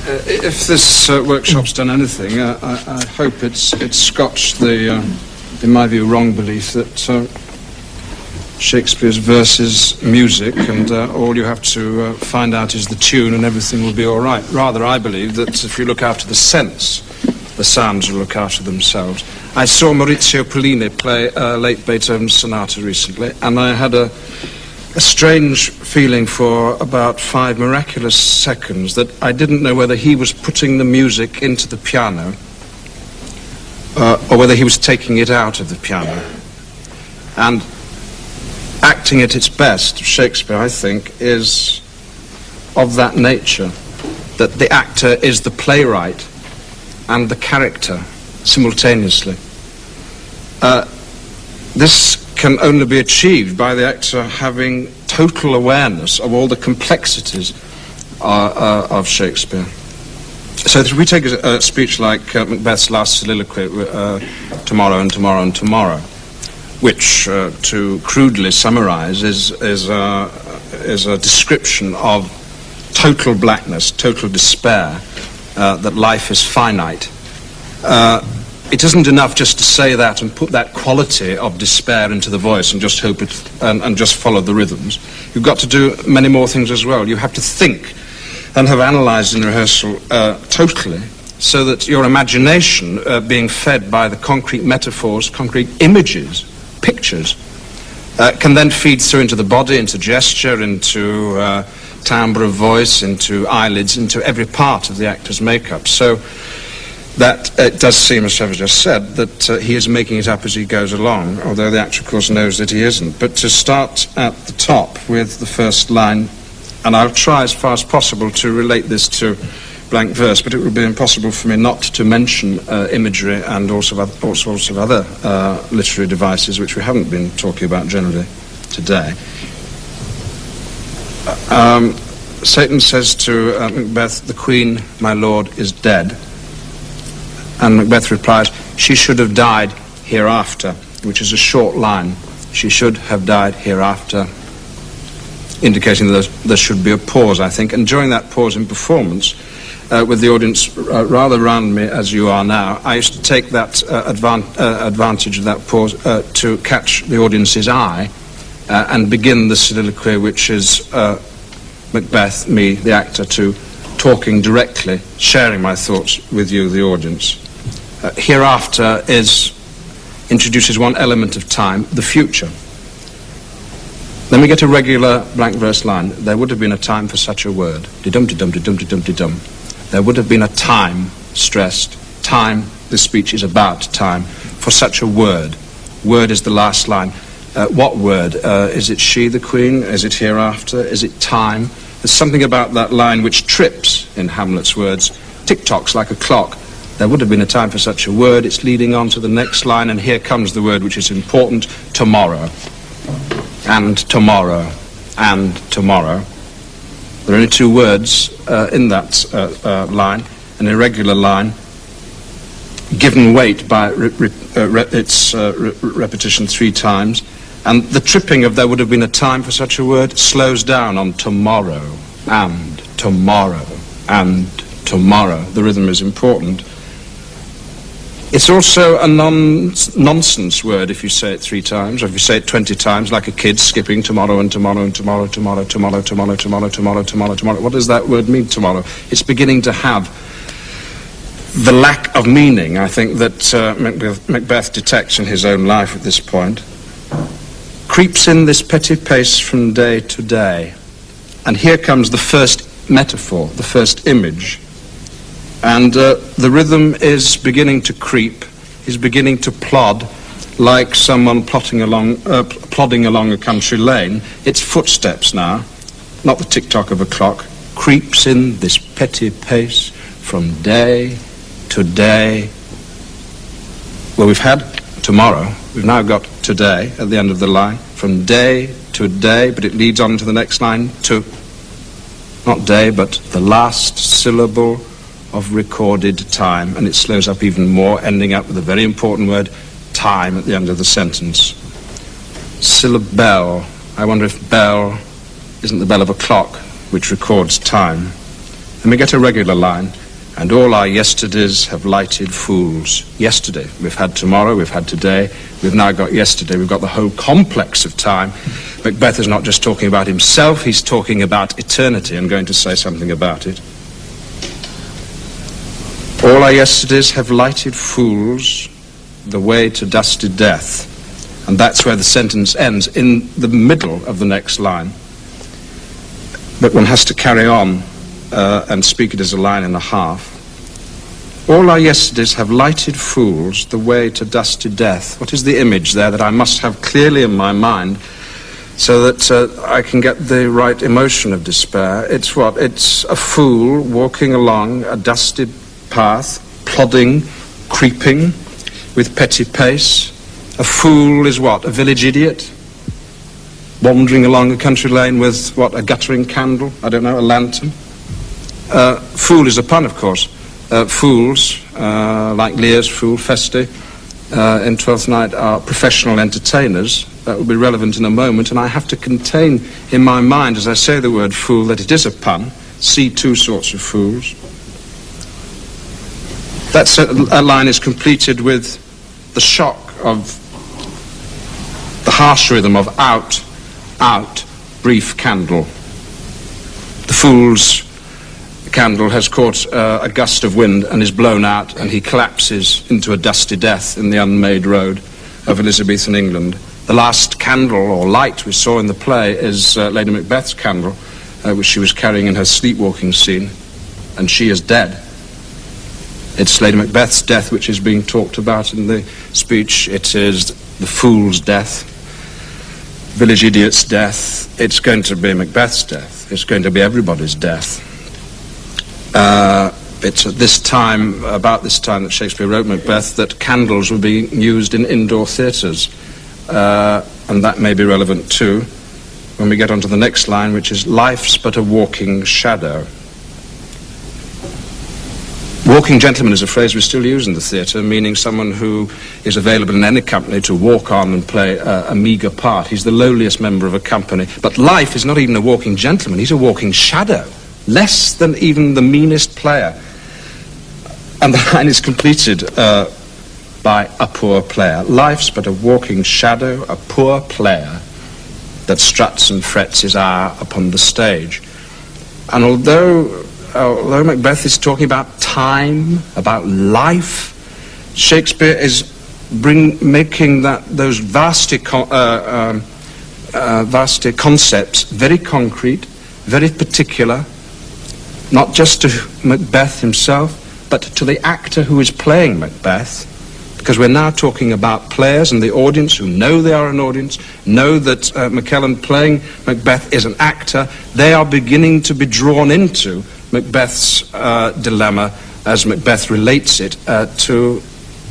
If this workshop's done anything, I hope it's scotched the, in my view, wrong belief that Shakespeare's verse is music and all you have to find out is the tune and everything will be all right. Rather, I believe that if you look after the sense, the sounds will look after themselves. I saw Maurizio Pollini play a late Beethoven sonata recently, and I had a strange feeling for about 5 miraculous seconds that I didn't know whether he was putting the music into the piano or whether he was taking it out of the piano. And acting at its best, Shakespeare, I think, is of that nature, that the actor is the playwright and the character simultaneously. This can only be achieved by the actor having total awareness of all the complexities of Shakespeare. So if we take a speech like Macbeth's last soliloquy, tomorrow and tomorrow and tomorrow, which, to crudely summarize, is a description of total blackness, total despair, that life is finite. It isn't enough just to say that and put that quality of despair into the voice and just hope it and just follow the rhythms. You've got to do many more things as well. You have to think and have analysed in rehearsal totally, so that your imagination, being fed by the concrete metaphors, concrete images, pictures, can then feed through into the body, into gesture, into timbre of voice, into eyelids, into every part of the actor's makeup. So that it does seem, as Trevor just said, that he is making it up as he goes along, although the actor, of course, knows that he isn't. But to start at the top with the first line, and I'll try as far as possible to relate this to blank verse, but it would be impossible for me not to mention imagery and all sorts of other literary devices which we haven't been talking about generally today. Satan says to Macbeth, "The Queen, my lord, is dead." And Macbeth replies, "She should have died hereafter," which is a short line. She should have died hereafter, indicating that there should be a pause, I think. And during that pause in performance, with the audience rather around me as you are now, I used to take that advantage of that pause to catch the audience's eye and begin the soliloquy, which is Macbeth, me, the actor, to talking directly, sharing my thoughts with you, the audience. Hereafter introduces one element of time, the future. Then we get a regular blank verse line. There would have been a time for such a word. Didum, didum, didum, didum, didum. There would have been a time, stressed, time, this speech is about time, for such a word. Word is the last line. What word? Is it she, the queen? Is it hereafter? Is it time? There's something about that line which trips, in Hamlet's words, tick-tocks like a clock. There would have been a time for such a word. It's leading on to the next line, and here comes the word which is important, tomorrow. And tomorrow. And tomorrow. There are only 2 words in that line, an irregular line, given weight by its repetition 3 times. And the tripping of there would have been a time for such a word slows down on tomorrow, and tomorrow, and tomorrow. The rhythm is important. It's also a nonsense word if you say it 3 times, or if you say it 20 times, like a kid skipping tomorrow and tomorrow and tomorrow, tomorrow, tomorrow, tomorrow, tomorrow, tomorrow, tomorrow, tomorrow. What does that word mean, tomorrow? It's beginning to have the lack of meaning, I think, that Macbeth detects in his own life at this point. Creeps in this petty pace from day to day. And here comes the first metaphor, the first image. And the rhythm is beginning to creep, is beginning to plod like someone plodding along a country lane. It's footsteps now, not the tick-tock of a clock. Creeps in this petty pace from day to day. Well, we've had tomorrow. We've now got today at the end of the line. From day to day, but it leads on to the next line to, not day, but the last syllable of recorded time, and it slows up even more, ending up with a very important word, time, at the end of the sentence. Syllabel. I wonder if bell isn't the bell of a clock which records time. Then we get a regular line. And all our yesterdays have lighted fools. Yesterday. We've had tomorrow, we've had today, we've now got yesterday. We've got the whole complex of time. Macbeth is not just talking about himself, he's talking about eternity. I'm going to say something about it. All our yesterdays have lighted fools the way to dusty death. And that's where the sentence ends, in the middle of the next line. But one has to carry on and speak it as a line and a half. All our yesterdays have lighted fools the way to dusty death. What is the image there that I must have clearly in my mind so that I can get the right emotion of despair? It's what? It's a fool walking along a dusty path, plodding, creeping, with petty pace. A fool is what? A village idiot? Wandering along a country lane with, what, a guttering candle? I don't know, a lantern? Fool is a pun, of course. Fools, like Lear's Fool, Feste, in Twelfth Night, are professional entertainers. That will be relevant in a moment, and I have to contain in my mind, as I say the word fool, that it is a pun. See two sorts of fools. That line is completed with the shock of the harsh rhythm of out, out, brief candle. The fool's candle has caught a gust of wind and is blown out, and he collapses into a dusty death in the unmade road of Elizabethan England. The last candle or light we saw in the play is Lady Macbeth's candle, which she was carrying in her sleepwalking scene, and she is dead. It's Lady Macbeth's death which is being talked about in the speech. It is the fool's death, village idiot's death. It's going to be Macbeth's death. It's going to be everybody's death. It's at this time, about this time that Shakespeare wrote Macbeth, that candles were being used in indoor theatres. And that may be relevant too when we get on to the next line, which is, life's but a walking shadow. Walking gentleman is a phrase we still use in the theatre, meaning someone who is available in any company to walk on and play a meagre part. He's the lowliest member of a company. But life is not even a walking gentleman, he's a walking shadow. Less than even the meanest player. And the line is completed by a poor player. Life's but a walking shadow, a poor player that struts and frets his hour upon the stage. And although Macbeth is talking about time, about life, Shakespeare is making those vasty concepts very concrete, very particular, not just to Macbeth himself, but to the actor who is playing Macbeth, because we're now talking about players and the audience who know they are an audience, know that McKellen playing Macbeth is an actor. They are beginning to be drawn into Macbeth's dilemma as Macbeth relates it to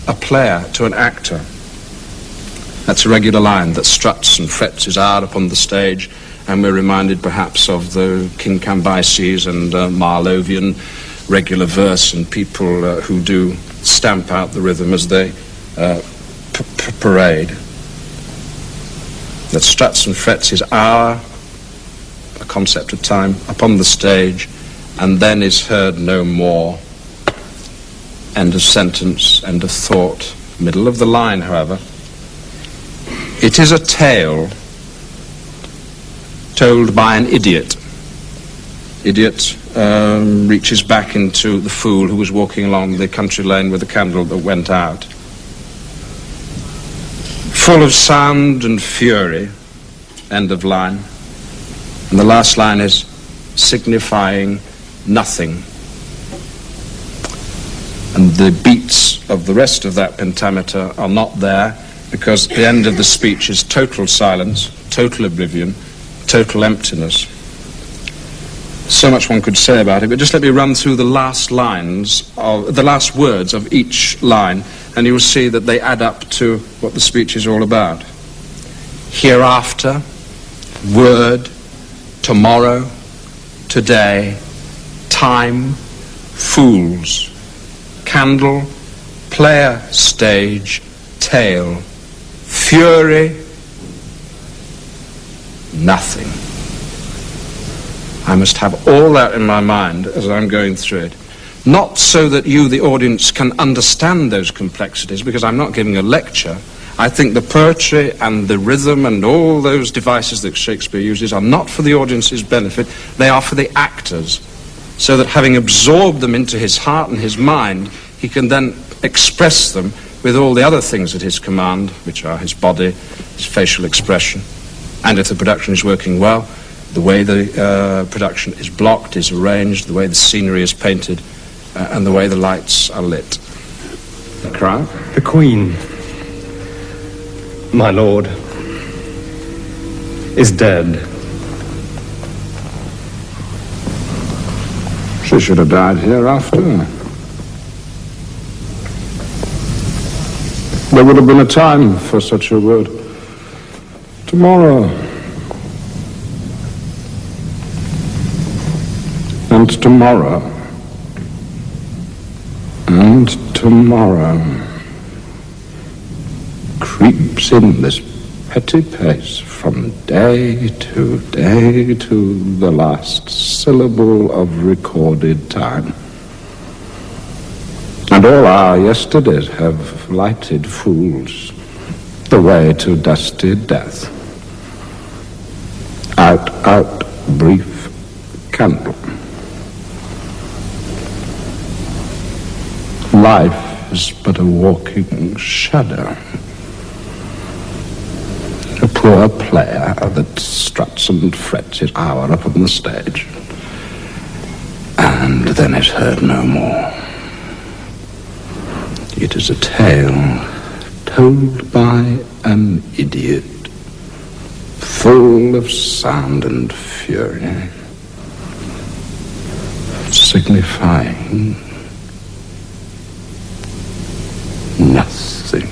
a player, to an actor. That's a regular line that struts and frets his hour upon the stage. And we're reminded perhaps of the King Cambyses and Marlovian regular verse and people who do stamp out the rhythm as they parade. That struts and frets his hour, a concept of time, upon the stage, and then is heard no more. End of sentence, end of thought. Middle of the line, however. It is a tale told by an idiot. Idiot reaches back into the fool who was walking along the country lane with a candle that went out. Full of sound and fury, end of line. And the last line is signifying nothing. And the beats of the rest of that pentameter are not there, because the end of the speech is total silence, total oblivion, total emptiness. So much one could say about it, but just let me run through the last words of each line, and you will see that they add up to what the speech is all about. Hereafter, word, tomorrow, today, time, fools, candle, player, stage, tale, fury, nothing. I must have all that in my mind as I'm going through it. Not so that you, the audience, can understand those complexities, because I'm not giving a lecture. I think the poetry and the rhythm and all those devices that Shakespeare uses are not for the audience's benefit, they are for the actors, so that having absorbed them into his heart and his mind, he can then express them with all the other things at his command, which are his body, his facial expression, and if the production is working well, the way the production is blocked, is arranged, the way the scenery is painted, and the way the lights are lit. The crowd? The Queen, my lord, is dead. She should have died hereafter. There would have been a time for such a word. Tomorrow. And tomorrow. And tomorrow. Creeps in this petty pace from day to the last syllable of recorded time. And all our yesterdays have lighted fools the way to dusty death. Out, brief candle. Life is but a walking shadow. A poor player that struts and frets his hour up on the stage, and then is heard no more. It is a tale told by an idiot, full of sound and fury, signifying nothing.